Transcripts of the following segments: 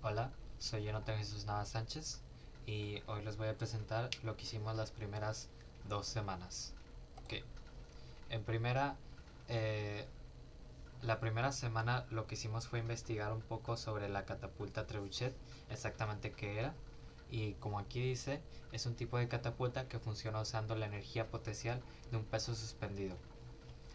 Hola, soy Jonathan Jesús Nava Sánchez y hoy les voy a presentar lo que hicimos las primeras 2 semanas. Ok, en primera, eh, la primera semana lo que hicimos fue investigar un poco sobre la catapulta Trebuchet, exactamente qué era. Y como aquí dice, es un tipo de catapulta que funciona usando la energía potencial de un peso suspendido.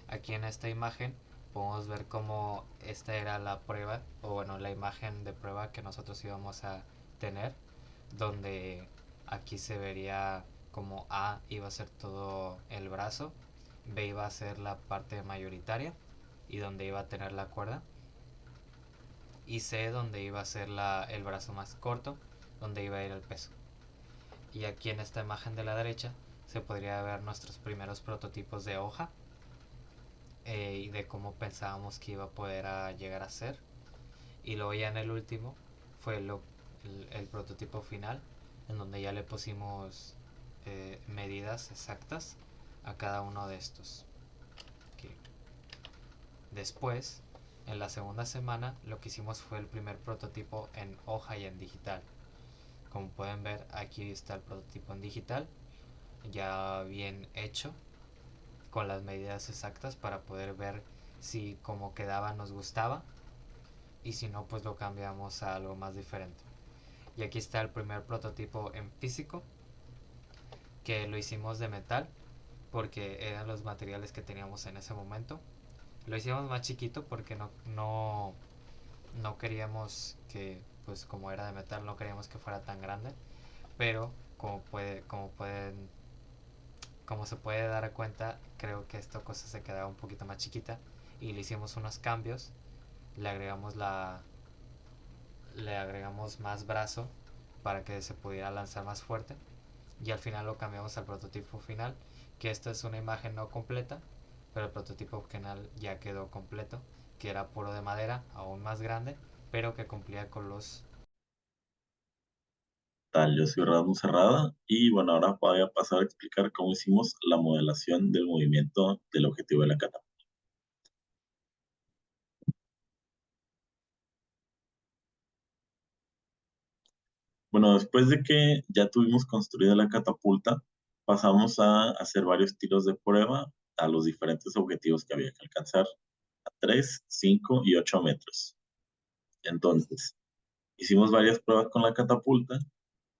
Aquí en esta imagen podemos ver cómo esta era la prueba, o bueno, la imagen de prueba que nosotros íbamos a tener, donde aquí se vería como A iba a ser todo el brazo, B iba a ser la parte mayoritaria y donde iba a tener la cuerda, y C donde iba a ser el brazo más corto, donde iba a ir el peso. Y aquí en esta imagen de la derecha se podría ver nuestros primeros prototipos de hoja, y de cómo pensábamos que iba a poder llegar a ser. Y luego ya en el último fue el prototipo final, en donde ya le pusimos medidas exactas a cada uno de estos. Okay. Después, en la segunda semana, lo que hicimos fue el primer prototipo en hoja y en digital. Como pueden ver, aquí está el prototipo en digital, ya bien hecho, con las medidas exactas para poder ver si como quedaba nos gustaba, y si no, pues lo cambiamos a algo más diferente. Y aquí está el primer prototipo en físico, que lo hicimos de metal porque eran los materiales que teníamos en ese momento. Lo hicimos más chiquito porque no queríamos que, pues como era de metal, no queríamos que fuera tan grande, pero como se puede dar cuenta, creo que esta cosa se quedaba un poquito más chiquita y le hicimos unos cambios, le agregamos le agregamos más brazo para que se pudiera lanzar más fuerte, y al final lo cambiamos al prototipo final, que esta es una imagen no completa, pero el prototipo final ya quedó completo, que era puro de madera, aún más grande, pero que cumplía con los... Tal, yo soy Erasmo Cerrada y bueno, ahora voy a pasar a explicar cómo hicimos la modelación del movimiento del objetivo de la catapulta. Bueno, después de que ya tuvimos construida la catapulta, pasamos a hacer varios tiros de prueba a los diferentes objetivos que había que alcanzar, a 3, 5 y 8 metros. Entonces, hicimos varias pruebas con la catapulta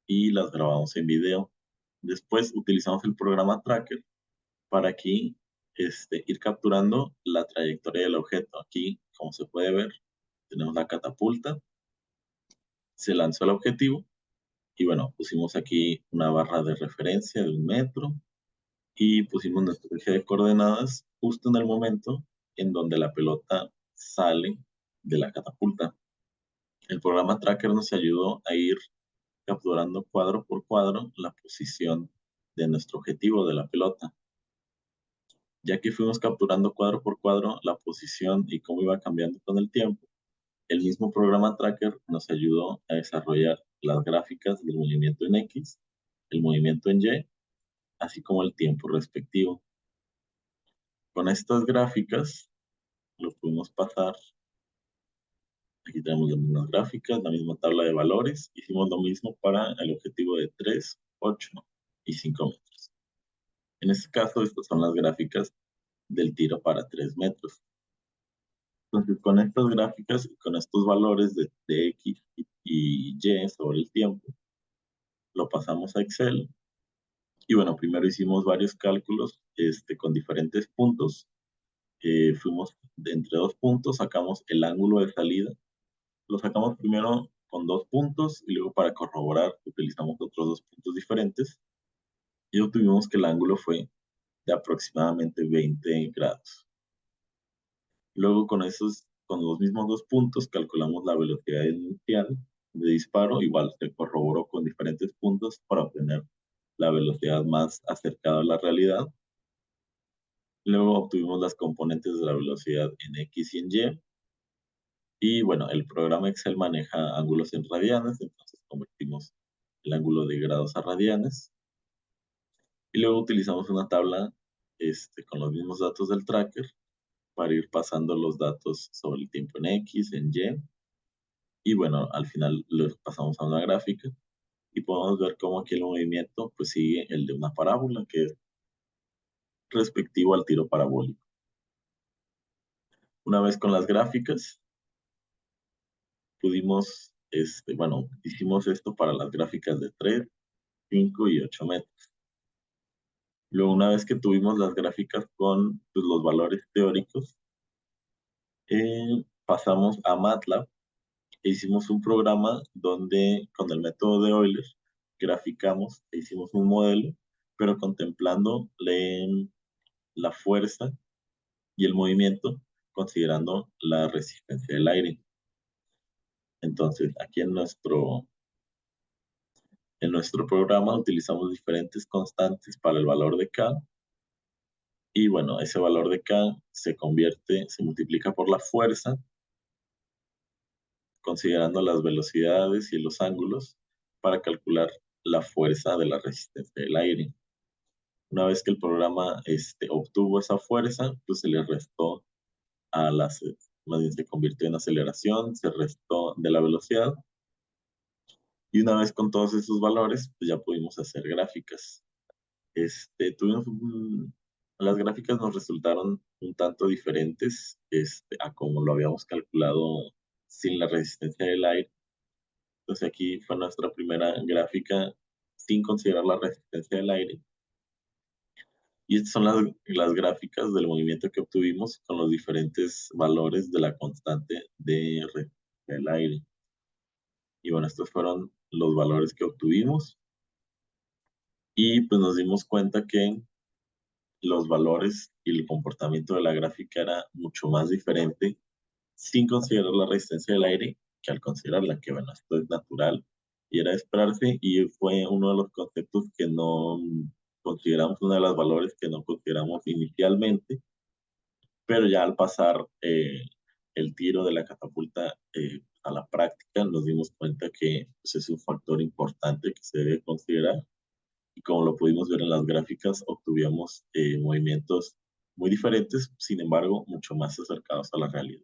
y las grabamos en video. Después utilizamos el programa Tracker para aquí ir capturando la trayectoria del objeto. Aquí, como se puede ver, tenemos la catapulta, se lanzó el objetivo y bueno, pusimos aquí una barra de referencia de 1 metro y pusimos nuestro eje de coordenadas justo en el momento en donde la pelota sale de la catapulta. El programa Tracker nos ayudó a ir capturando cuadro por cuadro la posición de nuestro objetivo de la pelota, ya que fuimos capturando cuadro por cuadro la posición y cómo iba cambiando con el tiempo. El mismo programa Tracker nos ayudó a desarrollar las gráficas del movimiento en X, el movimiento en Y, así como el tiempo respectivo. Con estas gráficas lo pudimos pasar. Aquí tenemos las mismas gráficas, la misma tabla de valores. Hicimos lo mismo para el objetivo de 3, 8 y 5 metros. En este caso, estas son las gráficas del tiro para 3 metros. Entonces, con estas gráficas y con estos valores de X y Y sobre el tiempo, lo pasamos a Excel. Y bueno, primero hicimos varios cálculos con diferentes puntos. Fuimos de entre dos puntos, sacamos el ángulo de salida. Lo sacamos primero con 2 puntos y luego para corroborar utilizamos otros 2 puntos diferentes y obtuvimos que el ángulo fue de aproximadamente 20 grados. Luego con los mismos 2 puntos, calculamos la velocidad inicial de disparo. Igual se corroboró con diferentes puntos para obtener la velocidad más acercada a la realidad. Luego obtuvimos las componentes de la velocidad en X y en Y. Y bueno, el programa Excel maneja ángulos en radianes, entonces convertimos el ángulo de grados a radianes. Y luego utilizamos una tabla con los mismos datos del tracker para ir pasando los datos sobre el tiempo en X, en Y Y bueno, al final lo pasamos a una gráfica y podemos ver cómo aquí el movimiento pues sigue el de una parábola que es respectivo al tiro parabólico. Una vez con las gráficas, pudimos, bueno, hicimos esto para las gráficas de 3, 5 y 8 metros. Luego, una vez que tuvimos las gráficas con pues, los valores teóricos, pasamos a MATLAB e hicimos un programa donde con el método de Euler graficamos e hicimos un modelo, pero contemplando la fuerza y el movimiento, considerando la resistencia del aire. Entonces, aquí en nuestro programa utilizamos diferentes constantes para el valor de K y bueno, ese valor de K se multiplica por la fuerza, considerando las velocidades y los ángulos para calcular la fuerza de la resistencia del aire. Una vez que el programa obtuvo esa fuerza, pues se le restó más bien se convirtió en aceleración, se restó de la velocidad y una vez con todos esos valores, pues ya pudimos hacer gráficas. Tuvimos las gráficas nos resultaron un tanto diferentes a como lo habíamos calculado sin la resistencia del aire. Entonces aquí fue nuestra primera gráfica sin considerar la resistencia del aire. Y estas son las gráficas del movimiento que obtuvimos con los diferentes valores de la constante de resistencia del aire. Y bueno, estos fueron los valores que obtuvimos. Y pues nos dimos cuenta que los valores y el comportamiento de la gráfica era mucho más diferente sin considerar la resistencia del aire que al considerarla, que bueno, esto es natural y era de esperarse y fue uno de los conceptos que no consideramos, uno de los valores que no consideramos inicialmente, pero ya al pasar el tiro de la catapulta a la práctica nos dimos cuenta que pues, es un factor importante que se debe considerar y como lo pudimos ver en las gráficas, obtuvimos movimientos muy diferentes, sin embargo, mucho más acercados a la realidad.